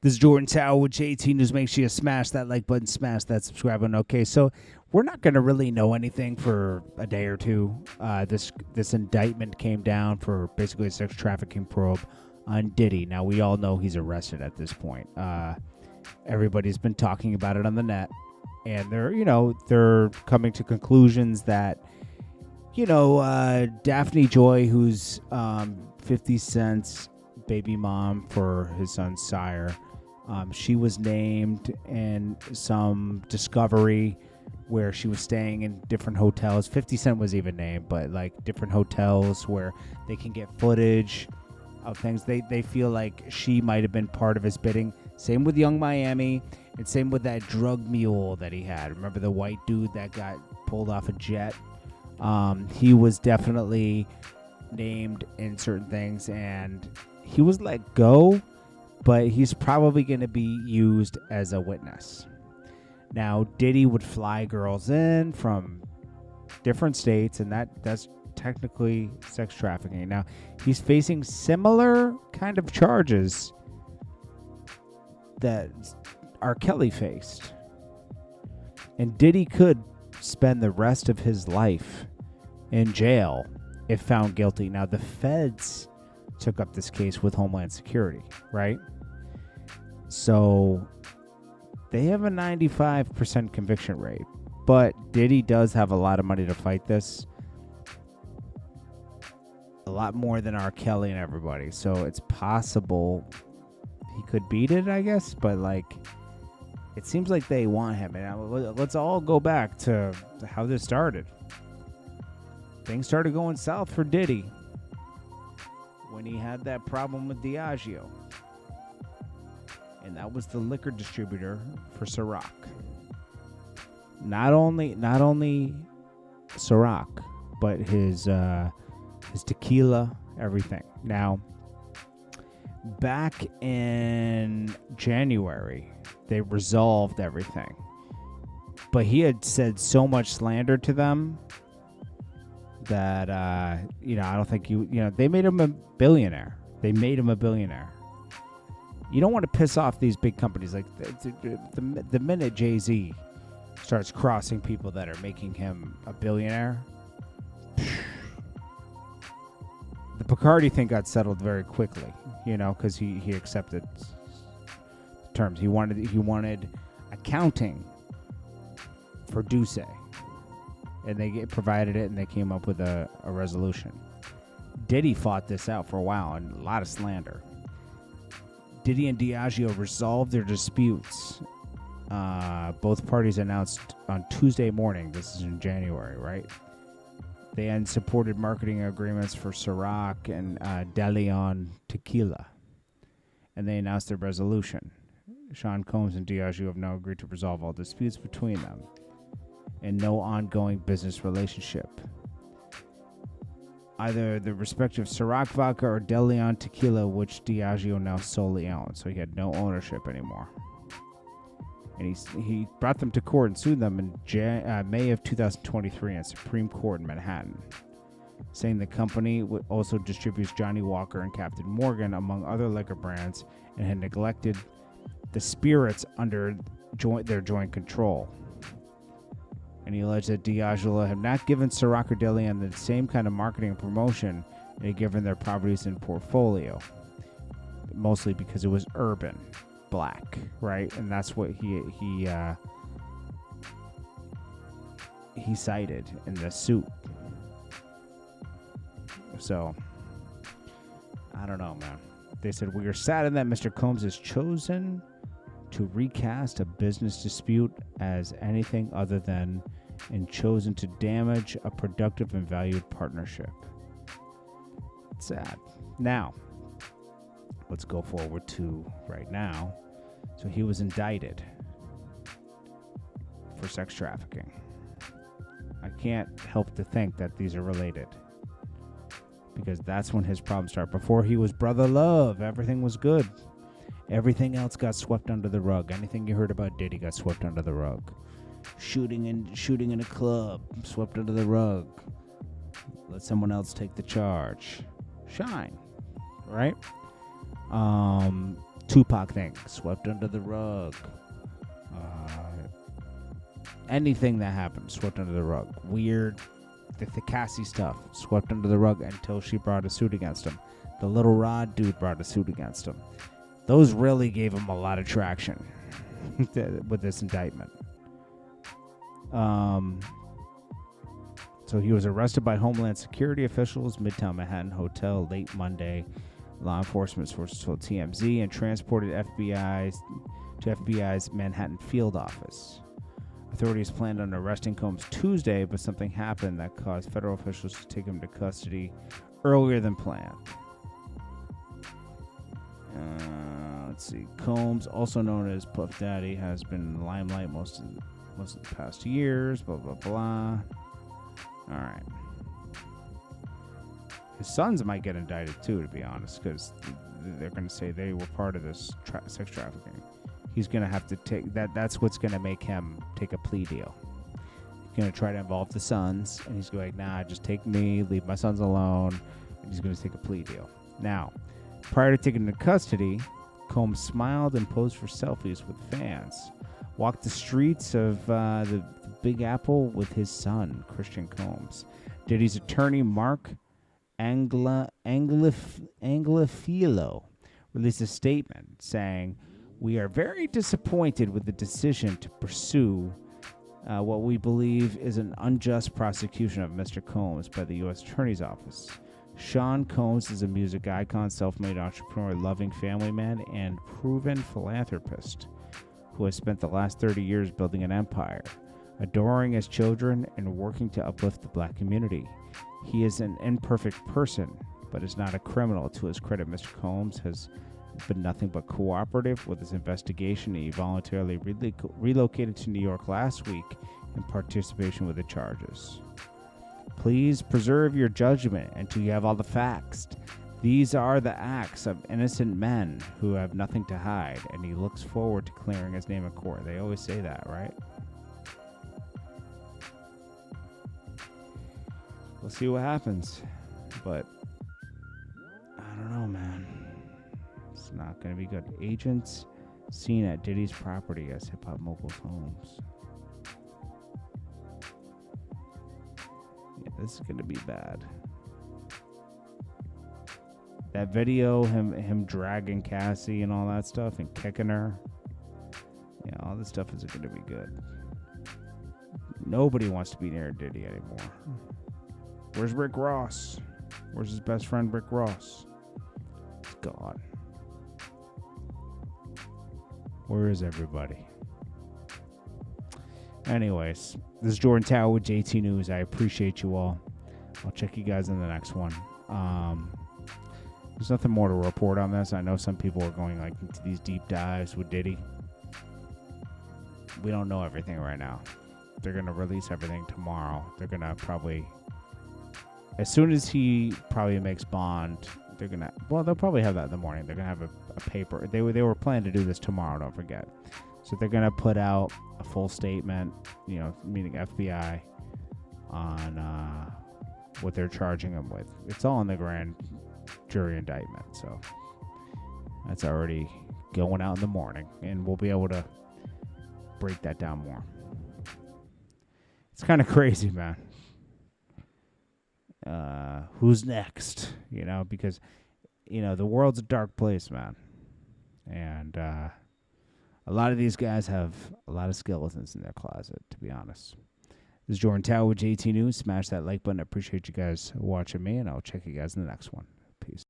This is Jordan Tower with JT News. Make sure you smash that like button, smash that subscribe button. Okay, so we're not going to really know anything for a day or two. This indictment came down for basically a sex trafficking probe on Diddy. Now, we all know he's arrested at this point. Everybody's been talking about it on the net, and they're coming to conclusions that, Daphne Joy, who's 50 Cent's baby mom for his son Sire, she was named in some discovery where she was staying in different hotels. 50 Cent was even named, but like different hotels where they can get footage of things. They feel like she might have been part of his bidding. Same with Young Miami, and same with that drug mule that he had. Remember the white dude that got pulled off a jet? He was definitely named in certain things, and he was let go, but he's probably going to be used as a witness. Now, Diddy would fly girls in from different states, and that's technically sex trafficking. Now, he's facing similar kind of charges that R. Kelly faced. And Diddy could spend the rest of his life in jail if found guilty. Now, the feds took up this case with Homeland Security, right? So they have a 95% conviction rate, but Diddy does have a lot of money to fight this. A lot more than R. Kelly and everybody. So it's possible he could beat it, I guess, but it seems like they want him. And let's all go back to how this started. Things started going south for Diddy when he had that problem with Diageo. And that was the liquor distributor for Ciroc. Not only Ciroc, but his tequila, everything. Now, back in January, they resolved everything. But he had said so much slander to them that, I don't think they made him a billionaire. You don't want to piss off these big companies. Like the minute Jay-Z starts crossing people that are making him a billionaire, the Bacardi thing got settled very quickly, because he accepted terms. He wanted accounting for Duce, and they provided it, and they came up with a resolution. Diddy fought this out for a while, and a lot of slander. Diddy and Diageo resolved their disputes. Both parties announced on Tuesday morning, this is in January, right? They had supported marketing agreements for Ciroc and De Leon tequila. And they announced their resolution. Sean Combs and Diageo have now agreed to resolve all disputes between them and no ongoing business relationship. Either the respective Ciroc vodka or De Leon tequila, which Diageo now solely owns. So he had no ownership anymore. And he brought them to court and sued them in May of 2023 in Supreme Court in Manhattan, saying the company also distributes Johnny Walker and Captain Morgan, among other liquor brands, and had neglected the spirits under their joint control. And he alleged that Diageo had not given Ciroc or De Leon the same kind of marketing and promotion they had given their properties in portfolio, mostly because it was urban, black, right? And that's what he cited in the suit. So, I don't know, man. They said, we are saddened that Mr. Combs has chosen to recast a business dispute as anything other than and chosen to damage a productive and valued partnership. It's sad. Now, let's go forward to right now. So he was indicted for sex trafficking. I can't help to think that these are related, because that's when his problems start. Before he was brother love, everything was good. Everything else got swept under the rug. Anything you heard about Diddy got swept under the rug. Shooting in a club, swept under the rug. Let someone else take the charge. Shine, right? Tupac thing, swept under the rug. Anything that happened, swept under the rug. Weird, the THNKS stuff, swept under the rug until she brought a suit against him. The Little Rod dude brought a suit against him. Those really gave him a lot of traction with this indictment. So he was arrested by Homeland Security officials, Midtown Manhattan Hotel, late Monday. Law enforcement sources told TMZ, and transported to FBI's Manhattan field office. Authorities planned on arresting Combs Tuesday, but something happened that caused federal officials to take him into custody earlier than planned. Let's see. Combs, also known as Puff Daddy, has been in the limelight most of the past years. Blah blah blah. All right. His sons might get indicted too, to be honest, because they're going to say they were part of this sex trafficking. He's going to have to take that. That's what's going to make him take a plea deal. He's going to try to involve the sons, and he's going, nah, just take me, leave my sons alone. And he's going to take a plea deal. Now, prior to taking into custody, Combs smiled and posed for selfies with fans. Walked the streets of the Big Apple with his son, Christian Combs. Diddy's attorney, Mark Anglifilo, released a statement saying, "We are very disappointed with the decision to pursue what we believe is an unjust prosecution of Mr. Combs by the U.S. Attorney's Office. Sean Combs is a music icon, self-made entrepreneur, loving family man, and proven philanthropist who has spent the last 30 years building an empire, adoring his children, and working to uplift the black community. He is an imperfect person, but is not a criminal. To his credit, Mr. Combs has been nothing but cooperative with his investigation. He voluntarily relocated to New York last week in participation with the charges. Please preserve your judgment until you have all the facts. These are the acts of innocent men who have nothing to hide," and he looks forward to clearing his name in court. They always say that, right? We'll see what happens, but I don't know, man. It's not going to be good. Agents seen at Diddy's property as hip-hop moguls' homes. Yeah, this is going to be bad. That video, him dragging Cassie and all that stuff and kicking her. Yeah, all this stuff isn't going to be good. Nobody wants to be near Diddy anymore. Where's Rick Ross? Where's his best friend, Rick Ross? He's gone. Where is everybody? Anyways, this is Jordan Tower with JT News. I appreciate you all. I'll check you guys in the next one. There's nothing more to report on this. I know some people are going like into these deep dives with Diddy. We don't know everything right now. They're going to release everything tomorrow. They're going to probably, as soon as he probably makes bond, they're going to, well, they'll probably have that in the morning. They're going to have a paper. They were planning to do this tomorrow, don't forget. So they're going to put out a full statement, meaning FBI, on what they're charging him with. It's all in the grand jury indictment, so that's already going out in the morning, and we'll be able to break that down more. It's kind of crazy, man. Who's next? Because the world's a dark place, man, and a lot of these guys have a lot of skeletons in their closet, to be honest. This is Jordan Tower with JT News. Smash that like button. I appreciate you guys watching me, and I'll check you guys in the next one. Peace.